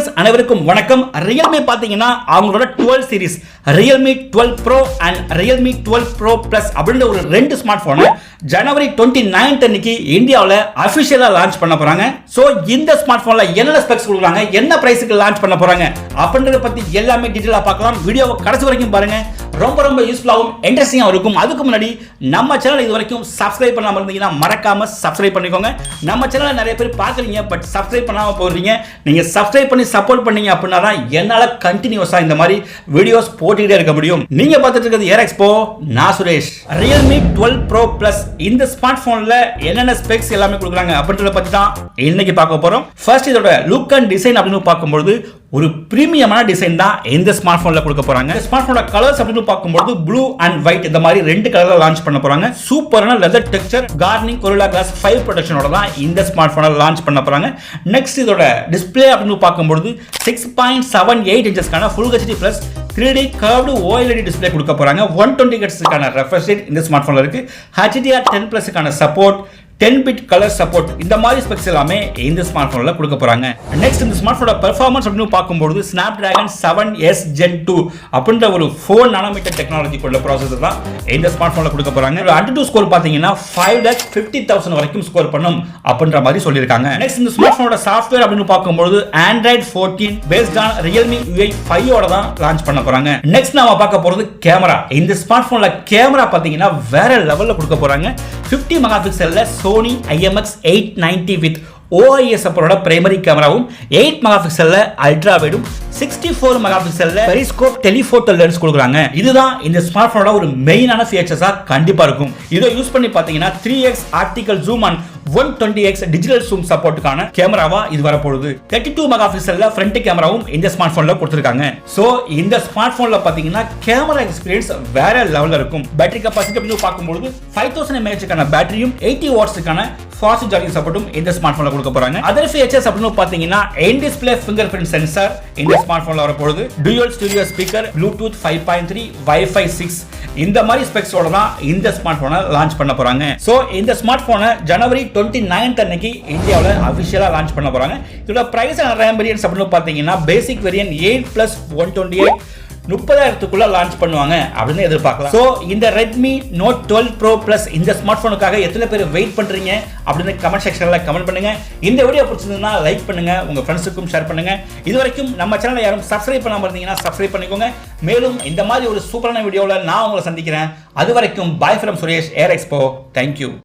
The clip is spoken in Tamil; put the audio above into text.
friends அனைவருக்கும் வணக்கம். Realme பாத்தீங்கன்னா அவங்களோட 12 series Realme 12 Pro and Realme 12 Pro Plus அப்படின்ற ஒரு ரெண்டு ஸ்மார்ட் போனை ஜனவரி 29 அன்னைக்கு இந்தியாவில் அபிஷியலா லான்ச் பண்ண போறாங்க. சோ இந்த ஸ்மார்ட் போன்ல என்னென்ன ஸ்பெக்ஸ் கொடுக்குறாங்க, என்ன பிரைஸ்க்கு லான்ச் பண்ண போறாங்க அப்படின்றத பத்தி எல்லாமே டீடைலா பார்க்கலாம். வீடியோவை கடைசி வரைக்கும் பாருங்க. ரொம்ப யூஸ்ஃபுல்லாகவும் இன்ட்ரெஸ்டிங்காகவும் இருக்கும். அதுக்கு முன்னாடி நம்ம சேனல் இது வரைக்கும் சப்ஸ்கிரைப் பண்ணாம இருந்தீங்கன்னா மறக்காம சப்ஸ்கிரைப் பண்ணிக்கோங்க. நம்ம சேனலை நிறைய பேர் பார்க்குறீங்க, பட் சப்ஸ்கிரைப் பண்ணாம போறீங்க. நீங்க சப்ஸ்கிரைப் பண்ணி சப்போர்ட் பண்ணீங்க அப்படின்னா தான் என்னால கண்டினியூஸா இந்த மாதிரி வீடியோஸ் போட்டுக்கிட்டே இருக்க முடியும். நீங்க பார்த்துட்டு இருக்கிறது Expo, நான் சுரேஷ். Realme 12 Pro Plus இந்த ஸ்மார்ட் போன்ல என்னென்ன ஸ்பெக்ஸ் எல்லாமே கொடுக்குறாங்க அப்படின்றத பத்தி தான் இன்னைக்கு பார்க்க போறோம். ஃபர்ஸ்ட் இதோட லுக் அண்ட் டிசைன் அப்படின்னு பார்க்கும்போது ஒரு பிரீமியமான டிசைன் தான் இந்த ஸ்மார்ட் போன்ல கொடுக்க போறாங்க. இந்த ஸ்மார்ட் போனோட கலர்ஸ் அப்படின்னு பார்க்கும்போது ப்ளூ அண்ட் ஒயிட் இந்த மாதிரி ரெண்டு கலர்ல லான்ச் பண்ண போறாங்க. சூப்பரான leather texture Corning Gorilla glass 5 ப்ரொடெக்ஷனோட தான் இந்த ஸ்மார்ட் போனை லான்ச் பண்ண போறாங்க. நெக்ஸ்ட் இதோட டிஸ்ப்ளே அப்படின்னு பார்க்கும்போது 6.78 இன்ச்சஸ்க்கான Full HD Plus 3D curved OLED display கொடுக்க போறாங்க. 120 ஹெர்ட்ஸ்க்கான ரெஃப்ரெஷ் ரேட் இந்த ஸ்மார்ட் போன்ல இருக்கு. HDR10+க்கான சப்போர்ட், 10-bit கலர் சப்போர்ட், இந்த மாதிரி ஸ்பெக்ஸ் எல்லாமே இந்த ஸ்மார்ட் போன்ல கொடுக்க போறாங்க. நெக்ஸ்ட் இந்த ஸ்மார்ட் போனோட பெர்ஃபார்மன்ஸ் அப்படின்னு பார்க்கும்போது Snapdragon 7S Gen 2 அப்படின்ற ஒரு 4 நானோமீட்டர் டெக்னாலஜி கொண்ட ப்ராசஸர் தான் இந்த ஸ்மார்ட் போன்ல கொடுக்க போறாங்க. AnTuTu ஸ்கோர் பாத்தீங்கன்னா 5,50,000 வரைக்கும் ஸ்கோர் பண்ணும் அப்படின்ற மாதிரி சொல்லியிருக்காங்க. நெக்ஸ்ட் இந்த ஸ்மார்ட் போனோட சாஃப்ட்வேர் அப்படின்னு பார்க்கும்போது Android 14 based on Realme UI 5 ஓட தான் லான்ச் பண்ண போறாங்க. நெக்ஸ்ட் நாம பார்க்க போறது கேமரா. இந்த ஸ்மார்ட் போன்ல கேமரா பாத்தீங்கன்னா வேற லெவல்ல கொடுக்க போறாங்க. 50 மெகாபிக்சல்ல Sony IMX890 with OIS சப்போர்ட்டோட பிரைமரி கேமராவும் 8 மெகாபிக்சல்ல அல்ட்ரா வைடும் 64 மெகாபிக்சல்ல பெரிஸ்கோப் டெலிஃபோட்டோ லென்ஸ் கொடுக்குறாங்க. இதுதான் இந்த ஸ்மார்ட் போனோட ஒரு மெயினான ஃபீச்சர்ஸா கண்டிப்பா இருக்கும். இதை யூஸ் பண்ணி பாத்தீங்கன்னா 3x optical zoom and 120x digital zoom சப்போர்ட்டுக்கான கேமராவா இது வரப்போகுது. 32 மெகாபிக்சல்ல ஃப்ரண்ட் கேமராவும் இந்த ஸ்மார்ட் போன்ல கொடுத்திருக்காங்க. சோ இந்த ஸ்மார்ட் போன்ல பாத்தீங்கன்னா கேமரா எக்ஸ்பீரியன்ஸ் வேற லெவல்ல இருக்கும். பேட்டரி கெபாசிட்டி அப்படின்னு பார்க்கும்போது 5000 mAhக்கான பேட்டரியும் 80 வாட்ஸ்க்கான ஃபாஸ்ட் சார்ஜிங் சப்போர்ட்டும் இந்த ஸ்மார்ட் போன்ல கொடுக்க போறாங்க. அதர் ஃபீச்சர்ஸ் அப்படின்னு பாத்தீங்கன்னா இன் டிஸ்ப்ளே ஃபிங்கர் பிரிண்ட் சென்சார் இந்த ஸ்மார்ட் போன்ல வரப்போகுது. Dual stereo speaker, Bluetooth 5.3, Wi-Fi 6 இந்த மாதிரி ஸ்பெக்ஸோட தான் இந்த ஸ்மார்ட் போனை லான்ச் பண்ண போறாங்க. சோ இந்த ஸ்மார்ட் போனை ஜனவரி 29 அன்னைக்கு இந்தியாவில் அபிஷியலா லான்ச் பண்ண போறாங்க. இதோட பிரைஸ் அண்ட் ரேம் வேரியன்ட்ஸ் அப்படின்னு பாத்தீங்கன்னா பேசிக் வேரியன்ட் 8+128 30,000க்குள்ள லான்ச் பண்ணுவாங்க அப்படின்னு எதிர்பார்க்கலாம். சோ இந்த Redmi Note 12 Pro Plus இந்த ஸ்மார்ட் போனுக்காக எத்தனை பேர் வெயிட் பண்றீங்க அப்படின்னு கமெண்ட் செக்ஷன்ல கமெண்ட் பண்ணுங்க. இந்த வீடியோ பிடிச்சிருந்தா லைக் பண்ணுங்க, உங்க ஃப்ரெண்ட்ஸுக்கும் ஷேர் பண்ணுங்க. இதுவரைக்கும் நம்ம சேனலை யாரும் சப்ஸ்கிரைப் பண்ணாம இருந்தீங்கன்னா சப்ஸ்கிரைப் பண்ணிக்கோங்க. மேலும் இந்த மாதிரி ஒரு சூப்பரான வீடியோல நான் உங்களை சந்திக்கிறேன். அது வரைக்கும் by from Suresh, Expo. Thank you.